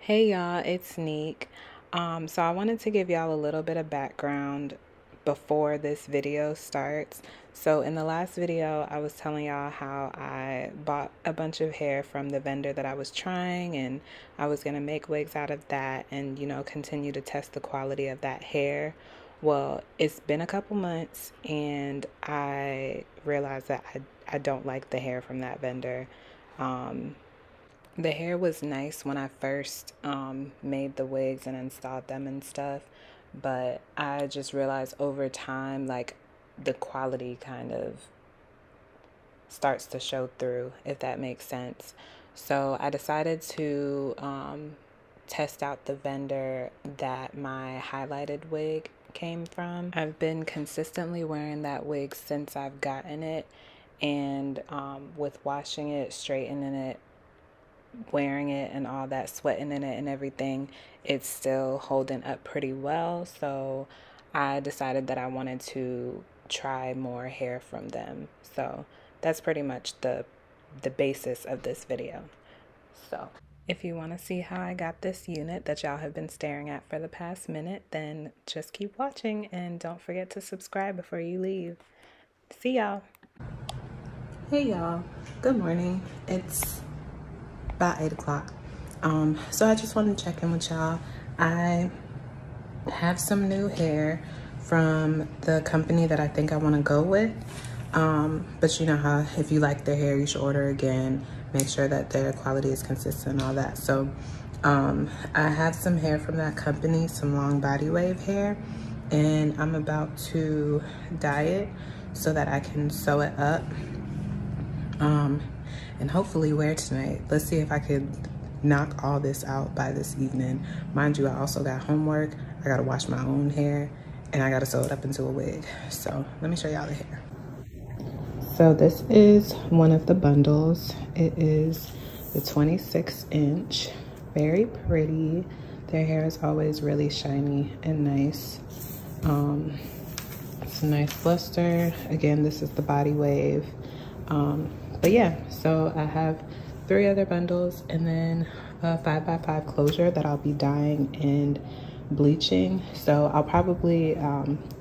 Hey y'all, it's Neek. So I wanted to give y'all a little bit of background before this video starts. So in the last video, I was telling y'all how I bought a bunch of hair from the vendor that I was trying, and I was gonna make wigs out of that and, continue to test the quality of that hair. Well, it's been a couple months and I realized that I don't like the hair from that vendor. The hair was nice when I first made the wigs and installed them and stuff, but I just realized over time, like, the quality kind of starts to show through, if that makes sense. So I decided to test out the vendor that my highlighted wig came from. I've been consistently wearing that wig since I've gotten it, and with washing it, straightening it, wearing it and all that, sweating in it and everything, it's still holding up pretty well. So I decided that I wanted to try more hair from them. So that's pretty much the basis of this video. So if you want to see how I got this unit that y'all have been staring at for the past minute, then just keep watching and don't forget to subscribe before you leave. See y'all. Hey y'all, good morning. It's about 8 o'clock. So I just want to check in with y'all. I have some new hair from the company that I think I want to go with. But you know how if you like their hair, you should order again. Make sure that their quality is consistent and all that. So I have some hair from that company, some long body wave hair, and I'm about to dye it so that I can sew it up. And hopefully wear tonight. Let's see if I could knock all this out by this evening. Mind you, I also got homework. I gotta wash my own hair and I gotta sew it up into a wig. So let me show y'all the hair. So this is one of the bundles. It is the 26 inch, very pretty. Their hair is always really shiny and nice. It's a nice luster. Again, this is the body wave. But yeah, so I have 3 other bundles and then a 5x5 closure that I'll be dyeing and bleaching. So I'll probably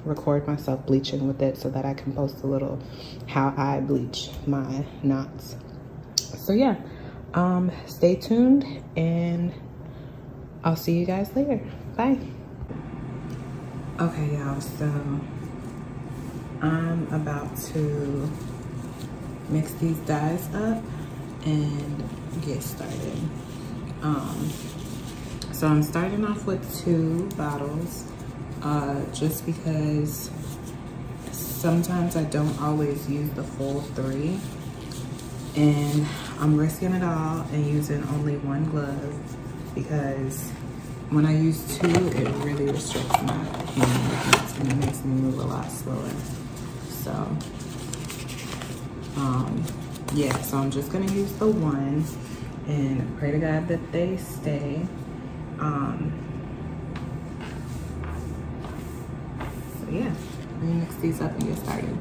record myself bleaching with it so that I can post a little how I bleach my knots. So yeah, stay tuned and I'll see you guys later. Bye. Okay, y'all, so I'm about to mix these dyes up and get started. So I'm starting off with 2 bottles just because sometimes I don't always use the full 3, and I'm risking it all and using only 1 glove because when I use 2 it really restricts my hand and it makes me move a lot slower. So yeah, so I'm just gonna use the 1 and pray to God that they stay. So yeah, let me mix these up and get started.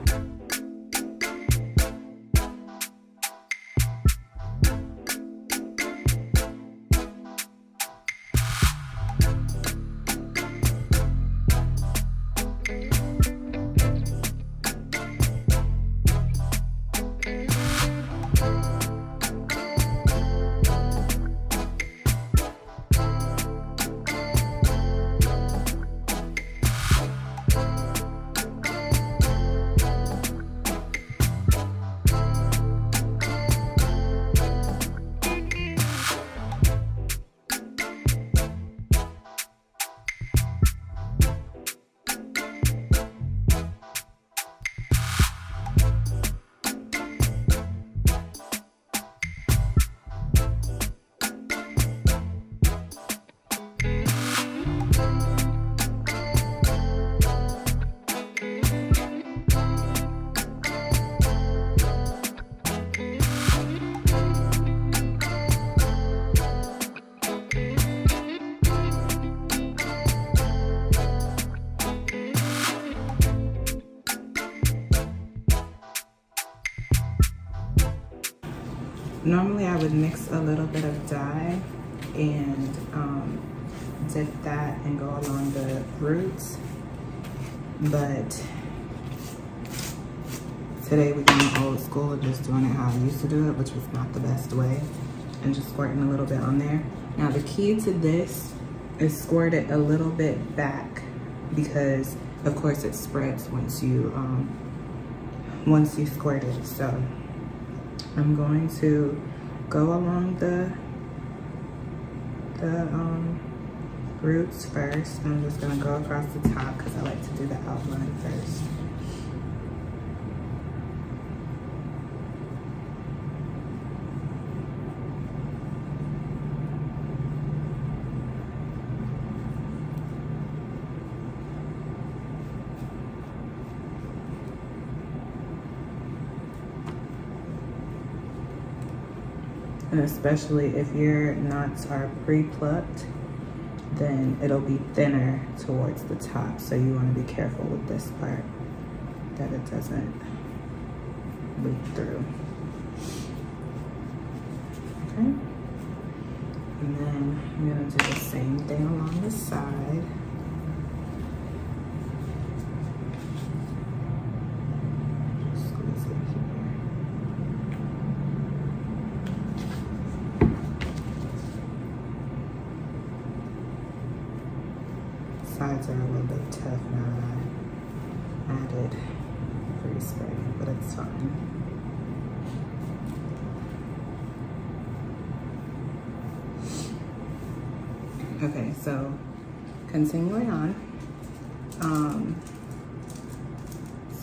Normally I would mix a little bit of dye and dip that and go along the roots. But today we're going old school of just doing it how I used to do it, which was not the best way, and just squirting a little bit on there. Now the key to this is squirt it a little bit back, because of course it spreads once you squirt it. So I'm going to go along the roots first. I'm just gonna go across the top because I like to do the outline first. And especially if your knots are pre-plucked, then it'll be thinner towards the top. So you want to be careful with this part, that it doesn't leak through. Okay. And then I'm gonna do the same thing along the side. Squeeze it here. Sides are a little bit tough now that I added free spray, but it's fine. Okay, so continuing on.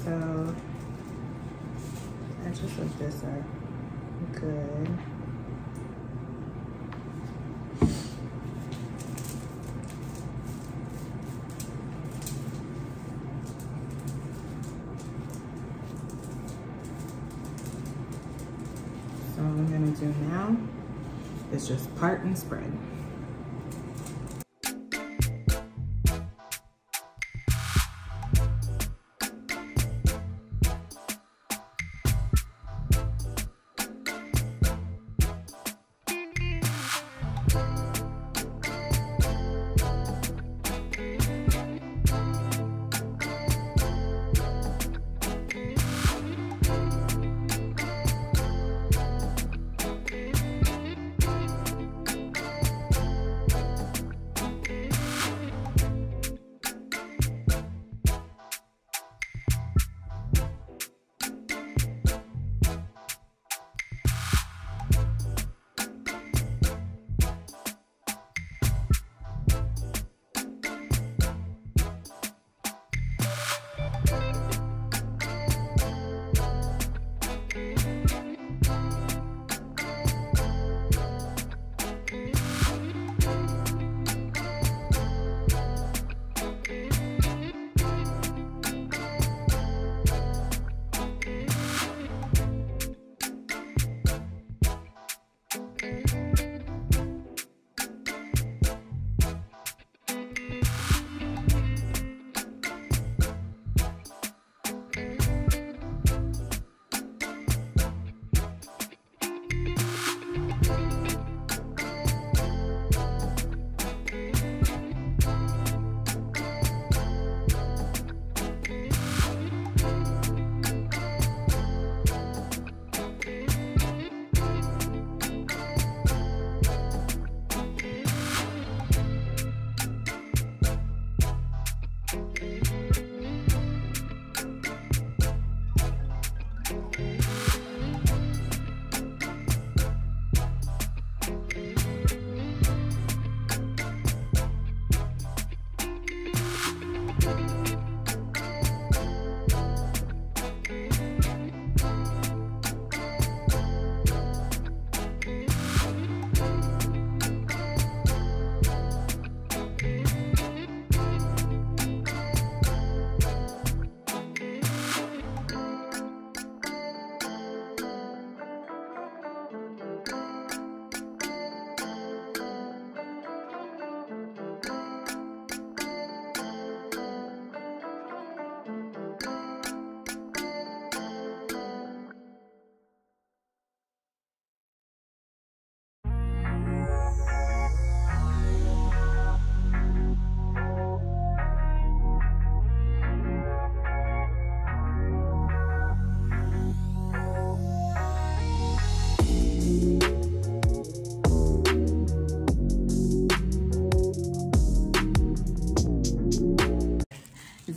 So edges of this are good. So what I'm gonna do now is just part and spread.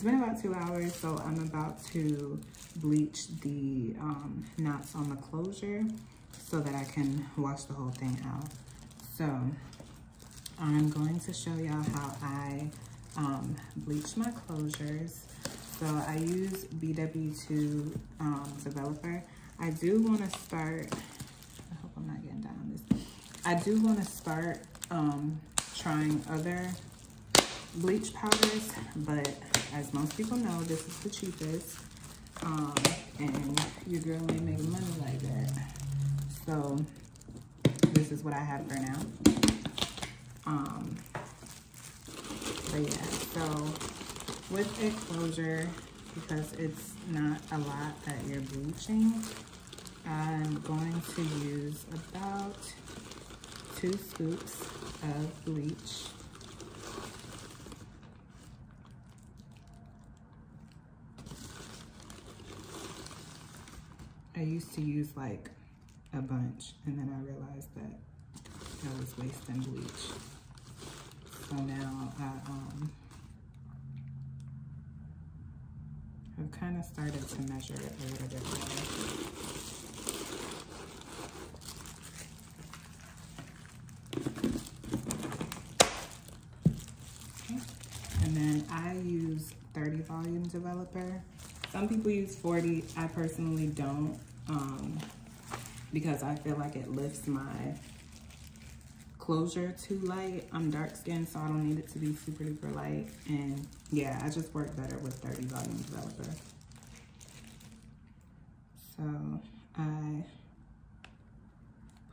been about 2 hours, so I'm about to bleach the knots on the closure so that I can wash the whole thing out. So I'm going to show y'all how I bleach my closures. So I use BW2 developer. I do want to start, I hope I'm not getting down on this. I do want to start trying other bleach powders, but as most people know, this is the cheapest, and your girl ain't making money like that. So this is what I have for now. But yeah, so with a closure, because it's not a lot that you're bleaching, I'm going to use about 2 scoops of bleach. I used to use like a bunch, and then I realized that I was wasting bleach. So now I've kind of started to measure it a little bit better. Okay. And then I use 30 volume developer. Some people use 40. I personally don't, because I feel like it lifts my closure too light. I'm dark skinned, so I don't need it to be super duper light. And yeah, I just work better with 30 volume developer. So I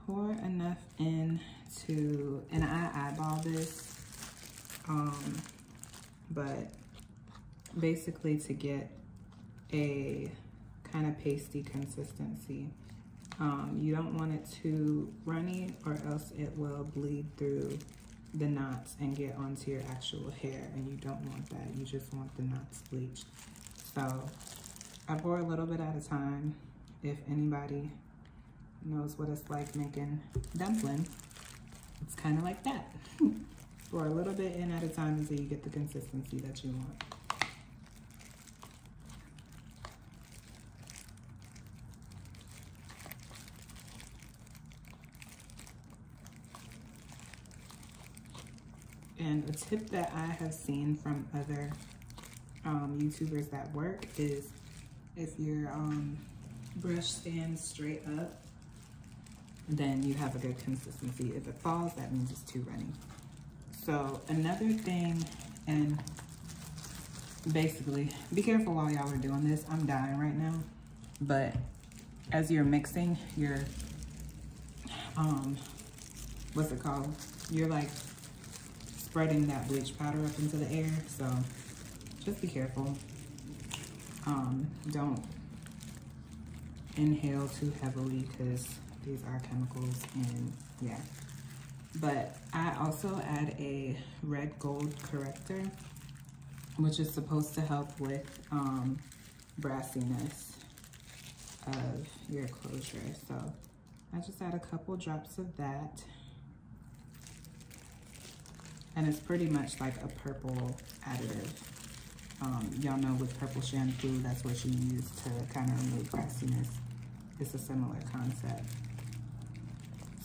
pour enough in to, and I eyeball this, but basically to get a kind of pasty consistency. You don't want it too runny, or else it will bleed through the knots and get onto your actual hair, and you don't want that. You just want the knots bleached. So I pour a little bit at a time. If anybody knows what it's like making dumpling, it's kind of like that. Pour a little bit in at a time until you get the consistency that you want. And a tip that I have seen from other YouTubers that work is if your brush stands straight up, then you have a good consistency. If it falls, that means it's too runny. So another thing, and basically, be careful while y'all are doing this. I'm dying right now. But as you're mixing your, what's it called? You're like spreading that bleach powder up into the air, so just be careful. Don't inhale too heavily, because these are chemicals, and yeah. But I also add a red gold corrector, which is supposed to help with brassiness of your closure. So I just add a couple drops of that. And it's pretty much like a purple additive. Y'all know with purple shampoo, that's what you use to kind of remove brassiness. It's a similar concept.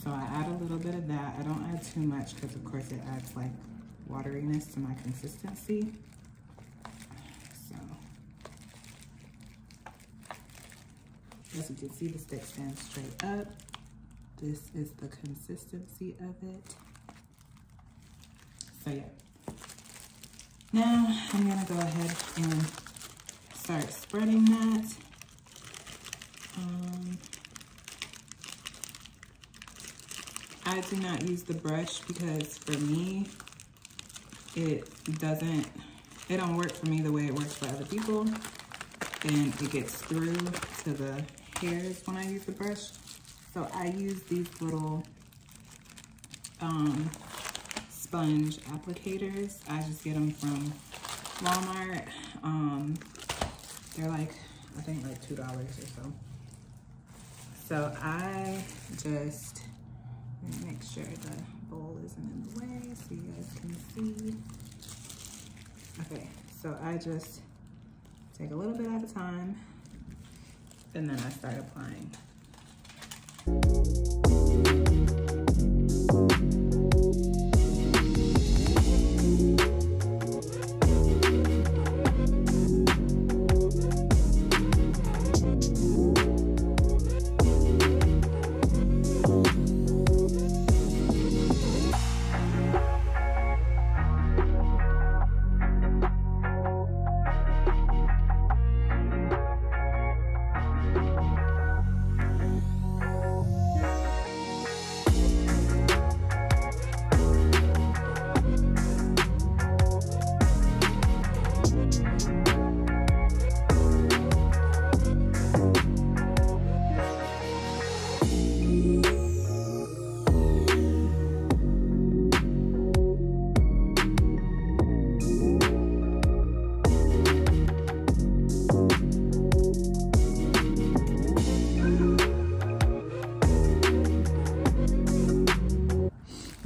So I add a little bit of that. I don't add too much, because of course it adds like wateriness to my consistency. So as you can see, the stick stands straight up. This is the consistency of it. So yeah, now I'm gonna go ahead and start spreading that. I do not use the brush, because for me, it don't work for me the way it works for other people, and it gets through to the hairs when I use the brush. So I use these little sponge applicators. I just get them from Walmart. They're like, I think like $2 or so. So I just make sure the bowl isn't in the way so you guys can see. Okay, so I just Take a little bit at a time, and then I start applying.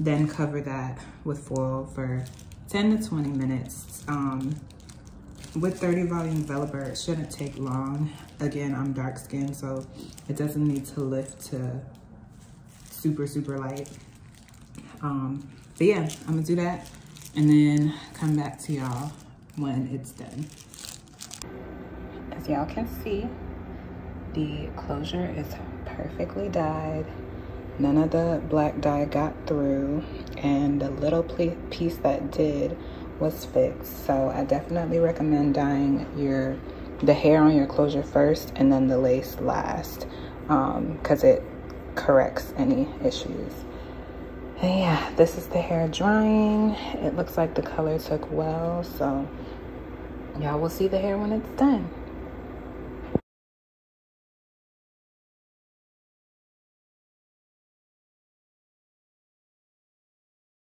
Then cover that with foil for 10 to 20 minutes. With 30 volume Enveloper, it shouldn't take long. Again, I'm dark skinned, so it doesn't need to lift to super, super light. But yeah, I'm gonna do that and then come back to y'all when it's done. As y'all can see, the closure is perfectly dyed. None of the black dye got through, and the little piece that did was fixed. So I definitely recommend dyeing the hair on your closure first and then the lace last, because it corrects any issues. And yeah, this is the hair drying. It looks like the color took well, so y'all will see the hair when it's done.